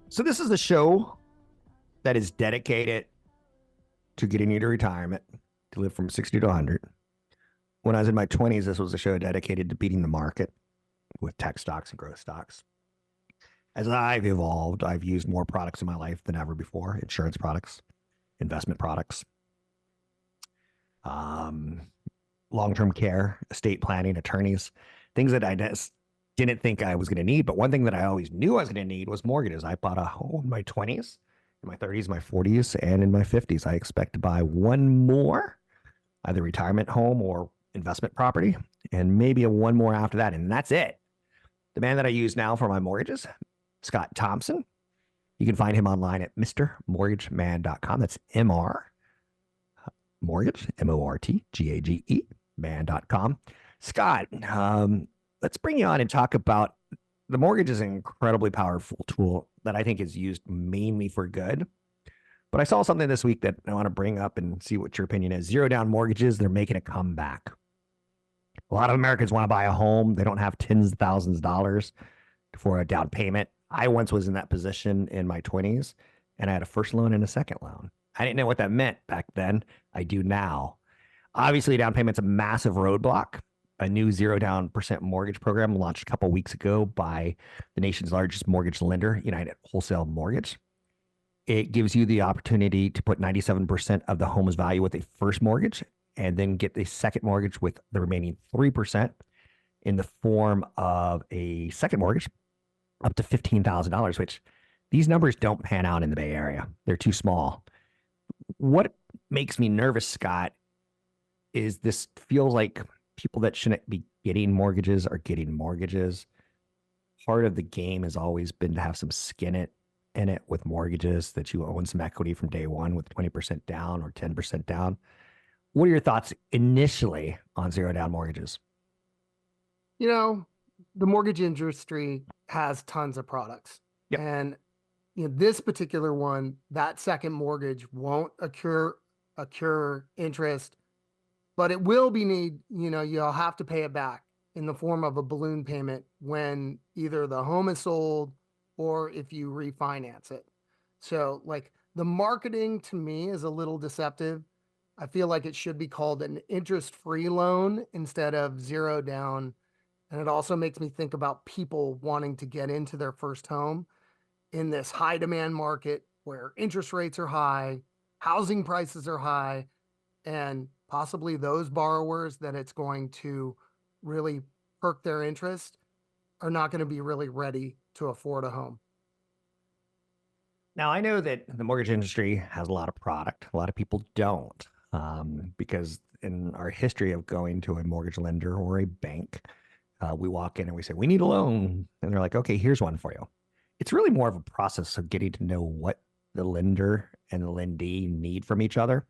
So this is a show that is dedicated to getting you to retirement to live from 60 to 100. When I was in my 20s, this was a show dedicated to beating the market with tech stocks and growth stocks. As I've evolved, I've used more products in my life than ever before: insurance products, investment products, um, long-term care, estate planning, attorneys, things that I just didn't think I was going to need. But one thing that I always knew I was going to need was mortgages. I bought a home in my 20s, in my 30s, my 40s, and in my 50s. I expect to buy one more, either retirement home or investment property, and maybe one more after that. And that's it. The man that I use now for my mortgages, Scott Thompson. You can find him online at mrmortgageman.com. That's MR Mortgage, MORTGAGE, man.com. Scott, let's bring you on and talk about the mortgage is an incredibly powerful tool that I think is used mainly for good. But I saw something this week that I want to bring up and see what your opinion is. Zero down mortgages, they're making a comeback. A lot of Americans want to buy a home. They don't have tens of thousands of dollars for a down payment. I once was in that position in my 20s, and I had a first loan and a second loan. I didn't know what that meant back then. I do now. Obviously, down payment's a massive roadblock. A new zero down percent mortgage program launched a couple weeks ago by the nation's largest mortgage lender, United Wholesale Mortgage. It gives you the opportunity to put 97% of the home's value with a first mortgage and then get the second mortgage with the remaining 3% in the form of a second mortgage up to $15,000, which these numbers don't pan out in the Bay Area. They're too small. What makes me nervous, Scott, is this feels like people that shouldn't be getting mortgages are getting mortgages. Part of the game has always been to have some skin in it with mortgages, that you own some equity from day one with 20% down or 10% down. What are your thoughts initially on zero down mortgages? You know, the mortgage industry has tons of products. Yep. And this particular one, that second mortgage won't occur interest, but it will be you'll have to pay it back in the form of a balloon payment when either the home is sold or if you refinance it. So like the marketing to me is a little deceptive. I feel like it should be called an interest-free loan instead of zero down. And it also makes me think about people wanting to get into their first home in this high demand market where interest rates are high, housing prices are high, and possibly those borrowers that it's going to really perk their interest are not going to be really ready to afford a home. Now, I know that the mortgage industry has a lot of product. A lot of people don't, because in our history of going to a mortgage lender or a bank, we walk in and we say, we need a loan. And they're like, okay, here's one for you. It's really more of a process of getting to know what the lender and the lendee need from each other.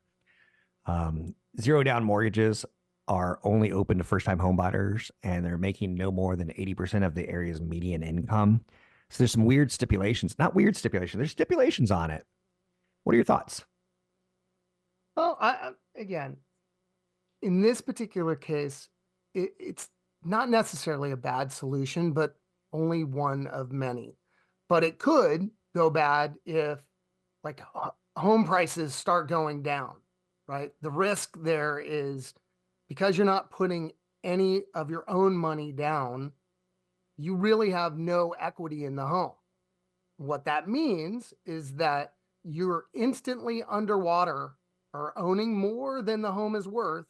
Zero down mortgages are only open to first time home buyers, and they're making no more than 80% of the area's median income. So there's some weird stipulations, not weird stipulations, there's stipulations on it. What are your thoughts? Well, again, in this particular case, it's not necessarily a bad solution, but only one of many. But it could go bad if like home prices start going down, right? The risk there is because you're not putting any of your own money down, you really have no equity in the home. What that means is that you're instantly underwater or owning more than the home is worth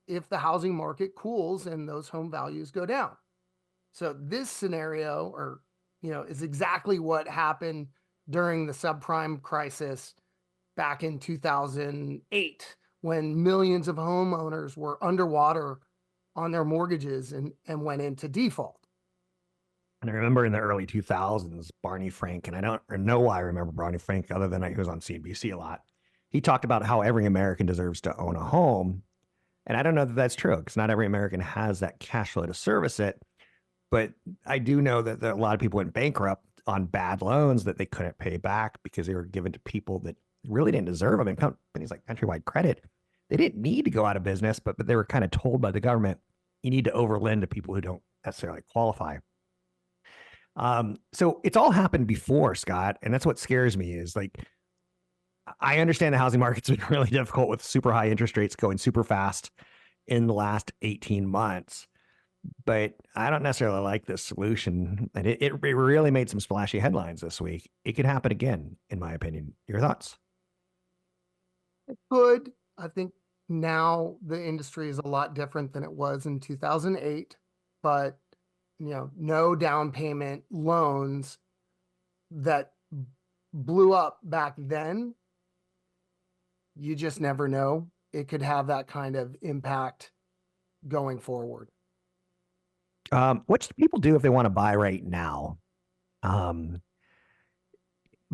if the housing market cools and those home values go down. So this scenario is exactly what happened during the subprime crisis back in 2008 when millions of homeowners were underwater on their mortgages and went into default. And I remember in the early 2000s, Barney Frank, and I don't know why I remember Barney Frank other than he was on CNBC a lot. He talked about how every American deserves to own a home. And I don't know that that's true because not every American has that cash flow to service it. But I do know that a lot of people went bankrupt on bad loans that they couldn't pay back because they were given to people that really didn't deserve them. And companies like Countrywide Credit, they didn't need to go out of business, but they were kind of told by the government, you need to overlend to people who don't necessarily qualify. So it's all happened before, Scott, and that's what scares me is like I understand the housing market's been really difficult with super high interest rates going super fast in the last 18 months, but I don't necessarily like this solution. And it really made some splashy headlines this week. It could happen again, in my opinion. Your thoughts? Could. I think now the industry is a lot different than it was in 2008, but no down payment loans that blew up back then. You just never know. It could have that kind of impact going forward. What should people do if they want to buy right now? Um,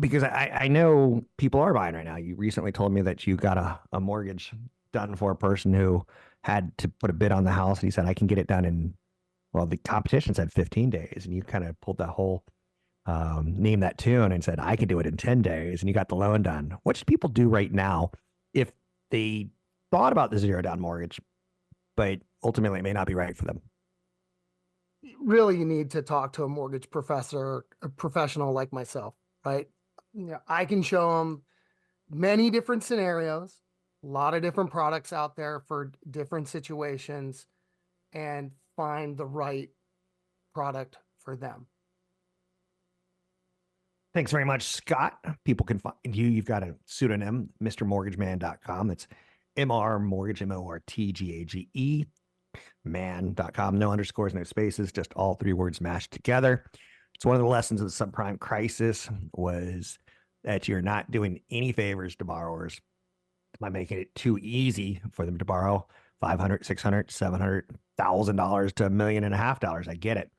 because I know people are buying right now. You recently told me that you got a mortgage done for a person who had to put a bid on the house, and he said, I can get it done in, well, the competition said 15 days. And you kind of pulled that whole name that tune and said, I could do it in 10 days. And you got the loan done. What should people do right now if they thought about the zero down mortgage, but ultimately it may not be right for them? Really, you need to talk to a mortgage professor, a professional like myself, right? I can show them many different scenarios, a lot of different products out there for different situations, and find the right product for them. Thanks very much, Scott. People can find you. You've got a pseudonym, MrMortgageman.com. That's MR Mortgage, MORTGAGE, man.com. No underscores, no spaces, just all three words mashed together. It's one of the lessons of the subprime crisis was that you're not doing any favors to borrowers by making it too easy for them to borrow $500, $600, $700,000 to $1.5 million. I get it.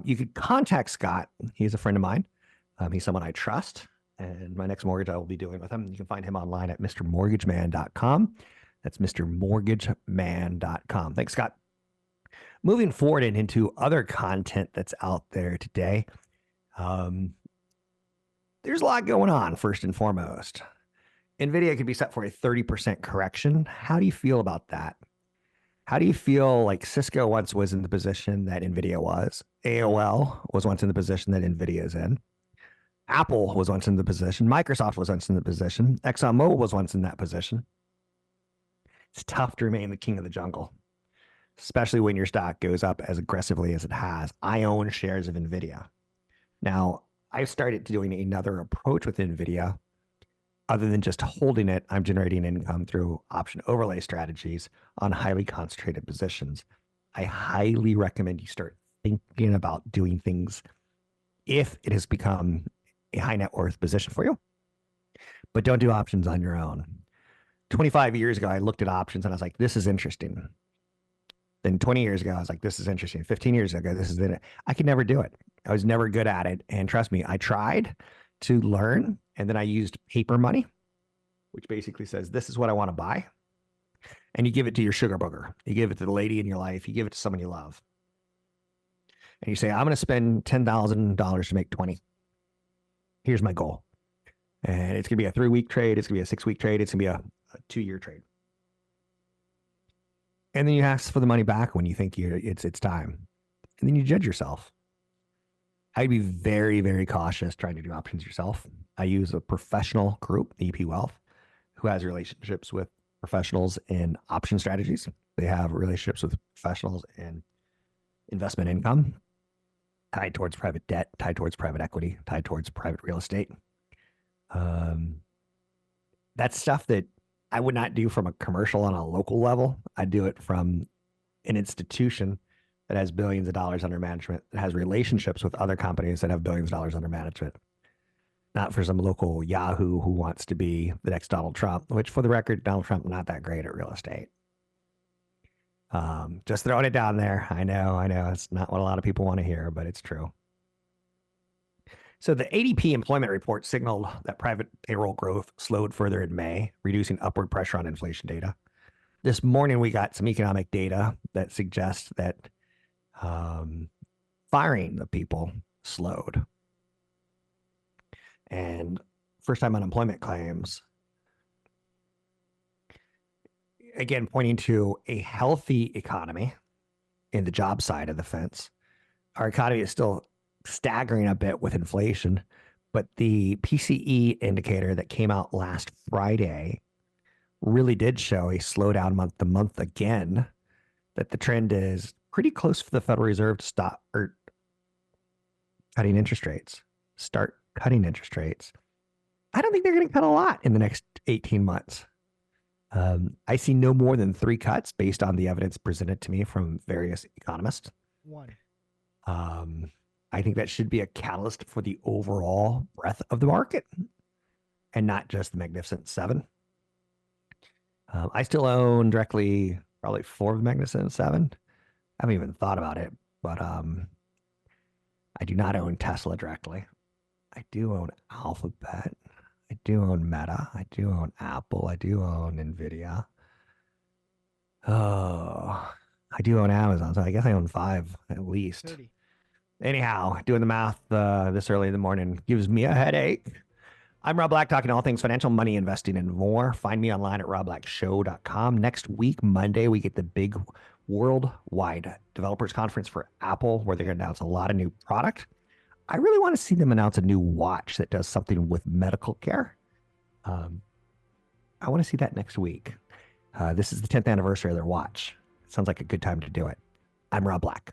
You could contact Scott. He's a friend of mine. He's someone I trust. And my next mortgage I will be doing with him. You can find him online at MrMortgageman.com. That's MrMortgageman.com. Thanks, Scott. Moving forward and into other content that's out there today, there's a lot going on, first and foremost. NVIDIA could be set for a 30% correction. How do you feel about that? How do you feel like Cisco once was in the position that NVIDIA was? AOL was once in the position that NVIDIA is in. Apple was once in the position. Microsoft was once in the position. ExxonMobil was once in that position. It's tough to remain the king of the jungle, especially when your stock goes up as aggressively as it has. I own shares of NVIDIA. Now, I've started doing another approach with NVIDIA. Other than just holding it, I'm generating income through option overlay strategies on highly concentrated positions. I highly recommend you start thinking about doing things if it has become a high net worth position for you, but don't do options on your own. 25 years ago, I looked at options and I was like, this is interesting. Then 20 years ago, I was like, this is interesting. 15 years ago, this is it. I could never do it. I was never good at it. And trust me, I tried to learn. And then I used paper money, which basically says, this is what I want to buy. And you give it to your sugar booger. You give it to the lady in your life. You give it to someone you love. And you say, I'm going to spend $10,000 to make 20. Here's my goal. And it's going to be a 3-week trade. It's going to be a 6-week trade. It's going to be a 2-year trade. And then you ask for the money back when you think it's time. And then you judge yourself. I'd be very, very cautious trying to do options yourself. I use a professional group, EP Wealth, who has relationships with professionals in option strategies. They have relationships with professionals in investment income, tied towards private debt, tied towards private equity, tied towards private real estate. That's stuff that I would not do from a commercial on a local level. I do it from an institution that has billions of dollars under management, that has relationships with other companies that have billions of dollars under management. Not for some local Yahoo who wants to be the next Donald Trump, which for the record, Donald Trump not that great at real estate. Just throwing it down there. I know. It's not what a lot of people want to hear, but it's true. So the ADP employment report signaled that private payroll growth slowed further in May, reducing upward pressure on inflation data. This morning, we got some economic data that suggests that firing of people slowed. And first-time unemployment claims, again, pointing to a healthy economy in the job side of the fence. Our economy is still staggering a bit with inflation. But the PCE indicator that came out last Friday really did show a slowdown month to month again, that the trend is pretty close for the Federal Reserve to stop or cutting interest rates, start cutting interest rates. I don't think they're going to cut a lot in the next 18 months. I see no more than 3 cuts based on the evidence presented to me from various economists. One. I think that should be a catalyst for the overall breadth of the market and not just the Magnificent Seven. I still own directly probably 4 of the Magnificent Seven. I haven't even thought about it, but I do not own Tesla directly. I do own Alphabet. I do own Meta. I do own Apple. I do own Nvidia. Oh, I do own Amazon. So I guess I own 5 at least. 30. Anyhow, doing the math this early in the morning gives me a headache. I'm Rob Black, talking all things financial, money, investing, and more. Find me online at robblackshow.com. Next week, Monday, we get the big worldwide developers conference for Apple, where they're going to announce a lot of new product. I really want to see them announce a new watch that does something with medical care. I want to see that next week. This is the 10th anniversary of their watch. It sounds like a good time to do it. I'm Rob Black.